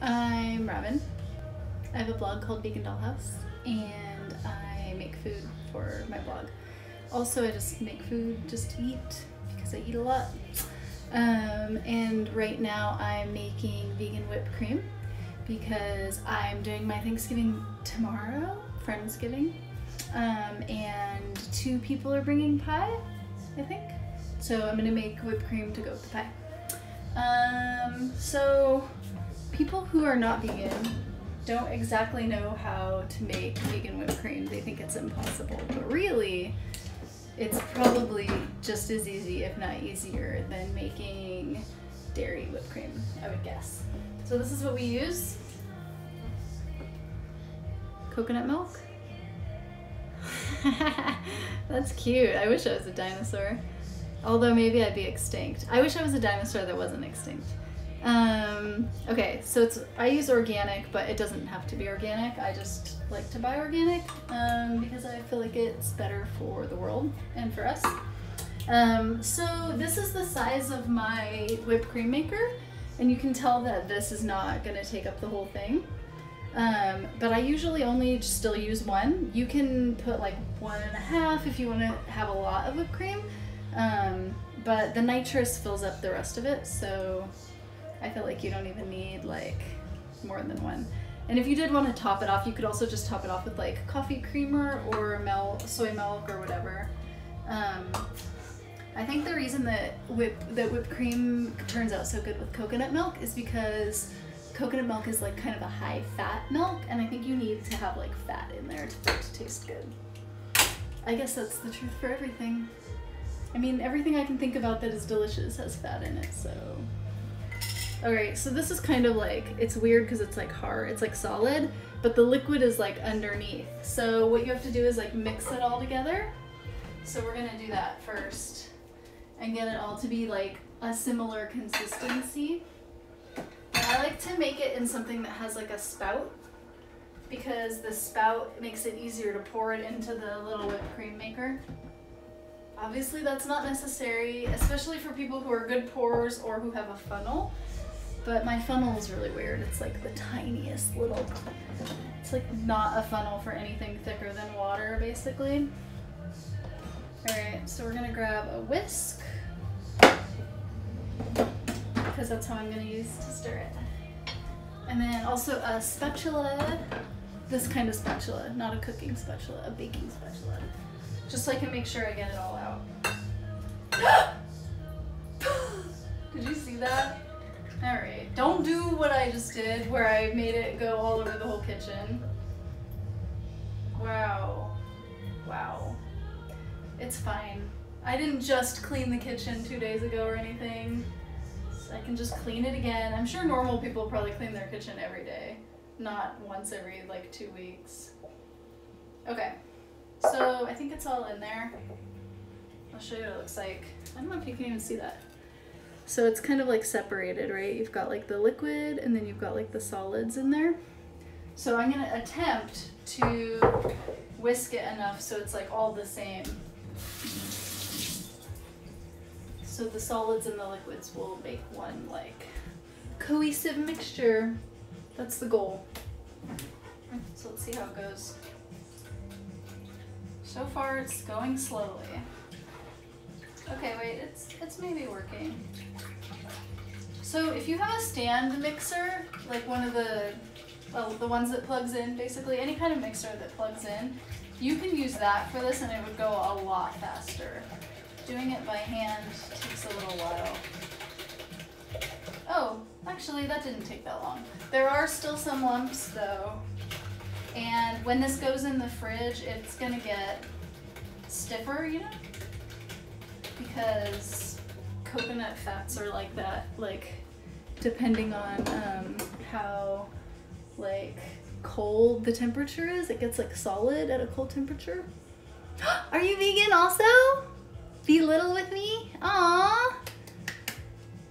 I'm Robin. I have a blog called Vegan Dollhouse, and I make food for my blog. Also, I just make food just to eat because I eat a lot. And right now I'm making vegan whipped cream because I'm doing my Thanksgiving tomorrow, Friendsgiving, and 2 people are bringing pie, I think. So I'm gonna make whipped cream to go with the pie. So people who are not vegan don't exactly know how to make vegan whipped cream. They think it's impossible, but really it's probably just as easy, if not easier, than making dairy whipped cream, I would guess. So this is what we use. Coconut milk. That's cute. I wish I was a dinosaur. Although maybe I'd be extinct. I wish I was a dinosaur that wasn't extinct. Okay, so I use organic, but it doesn't have to be organic. I just like to buy organic because I feel like it's better for the world and for us. So this is the size of my whipped cream maker, and you can tell that this is not gonna take up the whole thing. But I usually only still use 1. You can put like 1.5 if you want to have a lot of whipped cream. But the nitrous fills up the rest of it, so I feel like you don't even need like more than 1. And if you did want to top it off, you could also just top it off with like coffee creamer or soy milk or whatever. I think the reason that whipped cream turns out so good with coconut milk is because coconut milk is like kind of a high fat milk, and I think you need to have like fat in there for it to taste good. I guess that's the truth for everything. I mean, everything I can think about that is delicious has fat in it, so. Alright, so this is kind of like, it's weird because it's like hard, it's like solid, but the liquid is like underneath. So what you have to do is like mix it all together. So we're gonna do that first and get it all to be like a similar consistency. And I like to make it in something that has like a spout, because the spout makes it easier to pour it into the little whipped cream maker. Obviously that's not necessary, especially for people who are good pourers or who have a funnel. But my funnel is really weird. It's like the tiniest little, it's like not a funnel for anything thicker than water, basically. All right, so we're gonna grab a whisk, because that's how I'm gonna use to stir it. And then also a spatula, this kind of spatula, not a cooking spatula, a baking spatula. Just so I can make sure I get it all out. Did you see that? All right, don't do what I just did where I made it go all over the whole kitchen. Wow, wow. It's fine. I didn't just clean the kitchen 2 days ago or anything. So I can just clean it again. I'm sure normal people probably clean their kitchen every day, not once every like 2 weeks. Okay. So I think it's all in there. I'll show you what it looks like. I don't know if you can even see that. So it's kind of like separated, right? You've got like the liquid and then you've got like the solids in there. So I'm gonna attempt to whisk it enough so it's like all the same. So the solids and the liquids will make one like cohesive mixture. That's the goal. So let's see how it goes. So far it's going slowly. Okay, wait, it's maybe working. So if you have a stand mixer, like one of the ones that plugs in, basically any kind of mixer that plugs in, you can use that for this and it would go a lot faster. Doing it by hand takes a little while. Oh, actually that didn't take that long. There are still some lumps though. And when this goes in the fridge, it's gonna get stiffer, you know? Because coconut fats are like that, like depending on how like cold the temperature is, it gets like solid at a cold temperature. Are you vegan also? Be little with me? Aww.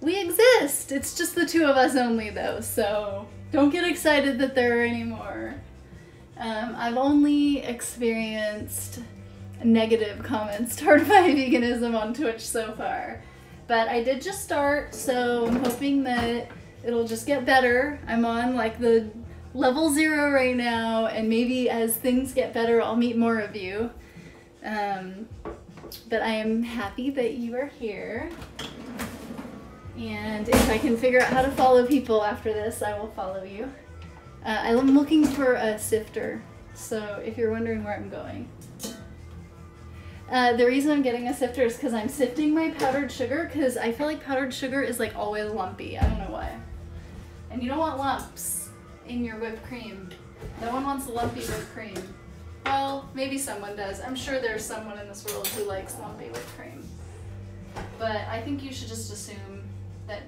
We exist. It's just the 2 of us only though, so don't get excited that there are any more. I've only experienced negative comments toward my veganism on Twitch so far, but I did just start, so I'm hoping that It'll just get better. I'm on like the level 0 right now, and maybe as things get better, I'll meet more of you. But I am happy that you are here. And if I can figure out how to follow people after this, I will follow you. I'm looking for a sifter, so if you're wondering where I'm going. The reason I'm getting a sifter is because I'm sifting my powdered sugar, because I feel like powdered sugar is like always lumpy. I don't know why. And you don't want lumps in your whipped cream. No one wants lumpy whipped cream. Well, maybe someone does. I'm sure there's someone in this world who likes lumpy whipped cream. But I think you should just assume that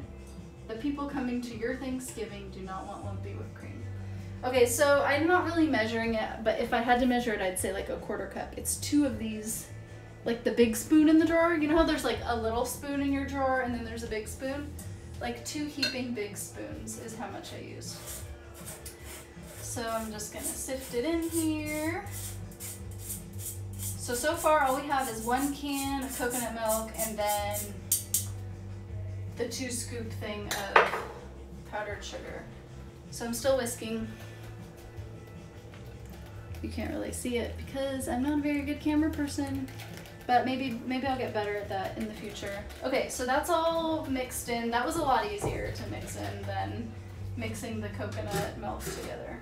the people coming to your Thanksgiving do not want lumpy whipped cream. Okay, so I'm not really measuring it, but if I had to measure it, I'd say like a 1/4 cup. It's 2 of these, like the big spoon in the drawer. You know how there's like a little spoon in your drawer and then there's a big spoon? Like 2 heaping big spoons is how much I use. So I'm just gonna sift it in here. So far all we have is 1 can of coconut milk and then the 2 scoop thing of powdered sugar. So I'm still whisking. You can't really see it because I'm not a very good camera person, but maybe I'll get better at that in the future. Okay, so that's all mixed in. That was a lot easier to mix in than mixing the coconut milk together.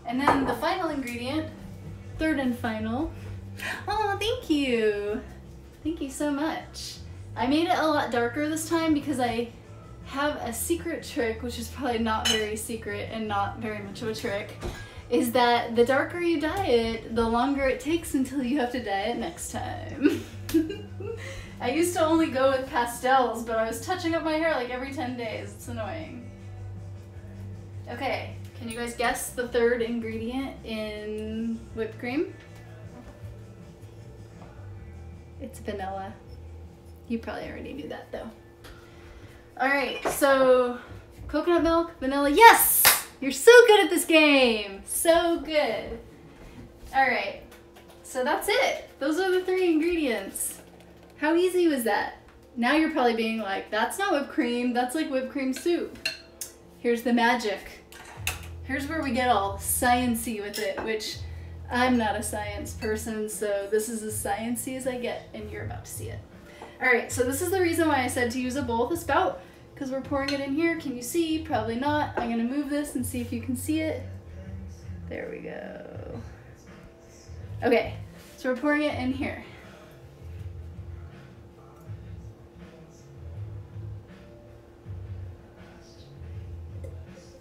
And then the final ingredient, 3rd and final. Oh, thank you. Thank you so much. I made it a lot darker this time because I have a secret trick, which is probably not very secret and not very much of a trick, is that the darker you dye it, the longer it takes until you have to dye it next time. I used to only go with pastels, but I was touching up my hair like every 10 days. It's annoying. Okay, can you guys guess the 3rd ingredient in whipped cream? It's vanilla. You probably already knew that though. All right, so coconut milk, vanilla, yes! You're so good at this game, so good. All right, so that's it. Those are the 3 ingredients. How easy was that? Now you're probably being like, that's not whipped cream, that's like whipped cream soup. Here's the magic. Here's where we get all sciencey with it, which I'm not a science person, so this is as sciencey as I get, and you're about to see it. All right, so this is the reason why I said to use a bowl with a spout, because we're pouring it in here. Can you see? Probably not. I'm gonna move this and see if you can see it. There we go. Okay, so we're pouring it in here.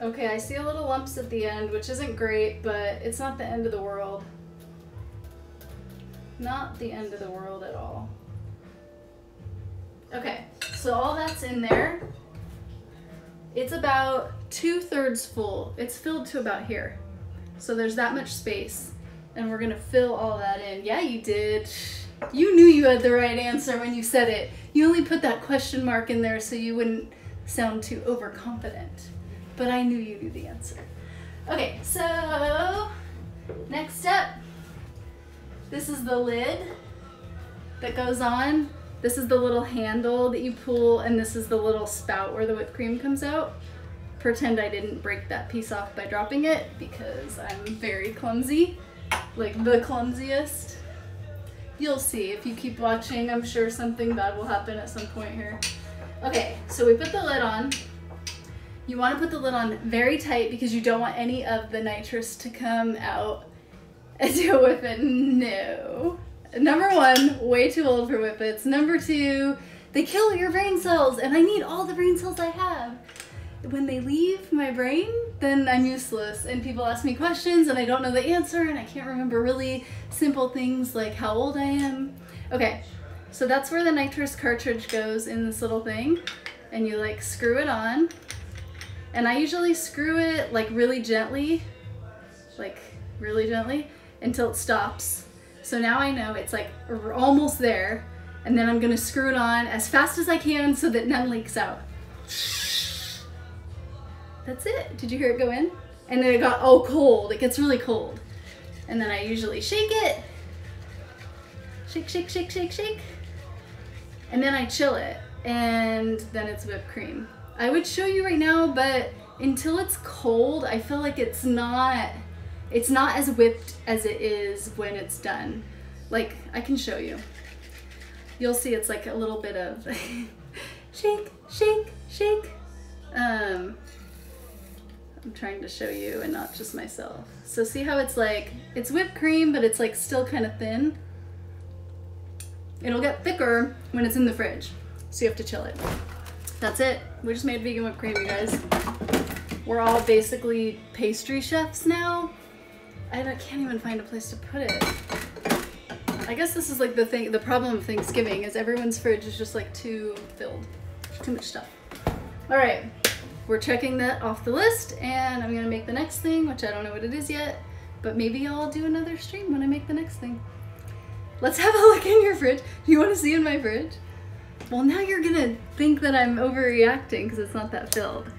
Okay, I see a little lumps at the end, which isn't great, but it's not the end of the world. Not the end of the world at all. Okay, so all that's in there. It's about 2/3 full. It's filled to about here. So there's that much space, and we're gonna fill all that in. Yeah, you did. You knew you had the right answer when you said it. You only put that question mark in there so you wouldn't sound too overconfident. But I knew you knew the answer. Okay, so next step. This is the lid that goes on. This is the little handle that you pull, and this is the little spout where the whipped cream comes out. Pretend I didn't break that piece off by dropping it because I'm very clumsy, like the clumsiest. You'll see if you keep watching. I'm sure something bad will happen at some point here. Okay, so we put the lid on. You want to put the lid on very tight because you don't want any of the nitrous to come out as you whip it. No. Number 1, way too old for whippets. Number 2, they kill your brain cells, and I need all the brain cells I have. When they leave my brain, then I'm useless, and people ask me questions and I don't know the answer, and I can't remember really simple things like how old I am. Okay, so that's where the nitrous cartridge goes in this little thing, and you like screw it on. And I usually screw it like really gently until it stops. So now I know it's like almost there, and then I'm gonna screw it on as fast as I can so that none leaks out. That's it. Did you hear it go in? And then it got cold. It gets really cold. And then I usually shake it. Shake, shake, shake, shake, shake. And then I chill it, and then it's whipped cream. I would show you right now, but until it's cold, I feel like it's not as whipped as it is when it's done. Like, I can show you. You'll see it's like a little bit of shake, shake, shake. I'm trying to show you and not just myself. So see how it's like, it's whipped cream, but it's like still kind of thin. It'll get thicker when it's in the fridge, so you have to chill it. That's it. We just made vegan whipped cream, you guys. We're all basically pastry chefs now. I can't even find a place to put it. I guess this is like the problem of Thanksgiving is everyone's fridge is just like too filled. Too much stuff. All right, we're checking that off the list and I'm gonna make the next thing, which I don't know what it is yet, but maybe I'll do another stream when I make the next thing. Let's have a look in your fridge. You wanna see in my fridge? Well, now you're gonna think that I'm overreacting because it's not that filled.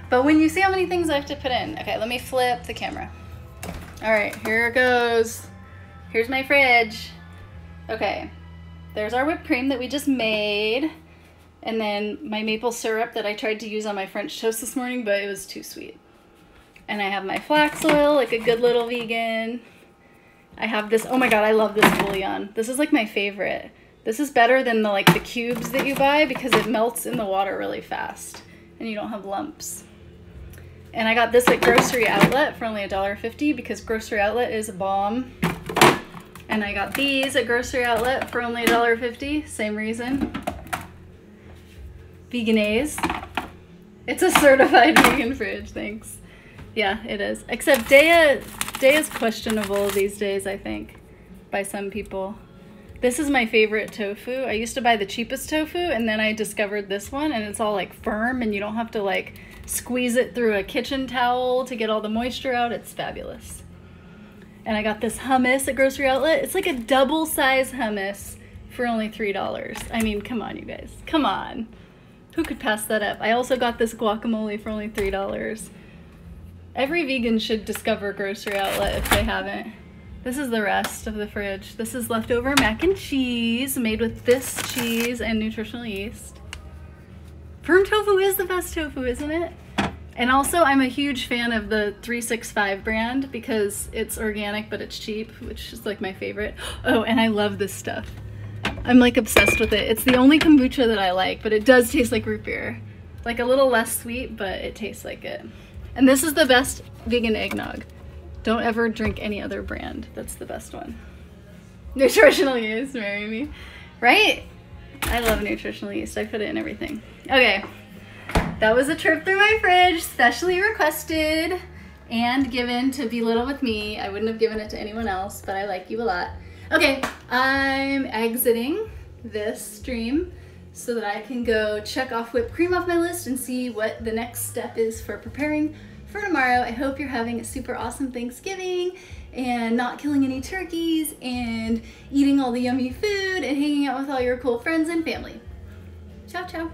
But when you see how many things I have to put in, okay, let me flip the camera. All right, here it goes. Here's my fridge. Okay, there's our whipped cream that we just made. And then my maple syrup that I tried to use on my French toast this morning, but it was too sweet. And I have my flax oil, like a good little vegan. I have this, oh my God, I love this bouillon. This is like my favorite. This is better than the cubes that you buy because it melts in the water really fast and you don't have lumps. And I got this at Grocery Outlet for only $1.50 because Grocery Outlet is a bomb. And I got these at Grocery Outlet for only $1.50, same reason. Vegenaise. It's a certified vegan fridge, thanks. Yeah, it is. Except Daya is questionable these days, I think, by some people. This is my favorite tofu. I used to buy the cheapest tofu and then I discovered this one and it's all like firm and you don't have to like squeeze it through a kitchen towel to get all the moisture out. It's fabulous. And I got this hummus at Grocery Outlet. It's like a double size hummus for only $3. I mean, come on, you guys, come on. Who could pass that up? I also got this guacamole for only $3. Every vegan should discover Grocery Outlet if they haven't. This is the rest of the fridge. This is leftover mac and cheese made with this cheese and nutritional yeast. Firm tofu is the best tofu, isn't it? And also I'm a huge fan of the 365 brand because it's organic but it's cheap, which is like my favorite. Oh, and I love this stuff. I'm like obsessed with it. It's the only kombucha that I like, but it does taste like root beer. Like a little less sweet, but it tastes like it. And this is the best vegan eggnog. Don't ever drink any other brand. That's the best one. Nutritional yeast, marry me. Right? I love nutritional yeast. I put it in everything. Okay. That was a trip through my fridge, specially requested and given to Be Little With Me. I wouldn't have given it to anyone else, but I like you a lot. Okay, I'm exiting this stream so that I can go check off whipped cream off my list and see what the next step is for preparing for tomorrow. I hope you're having a super awesome Thanksgiving and not killing any turkeys and eating all the yummy food and hanging out with all your cool friends and family. Ciao, ciao.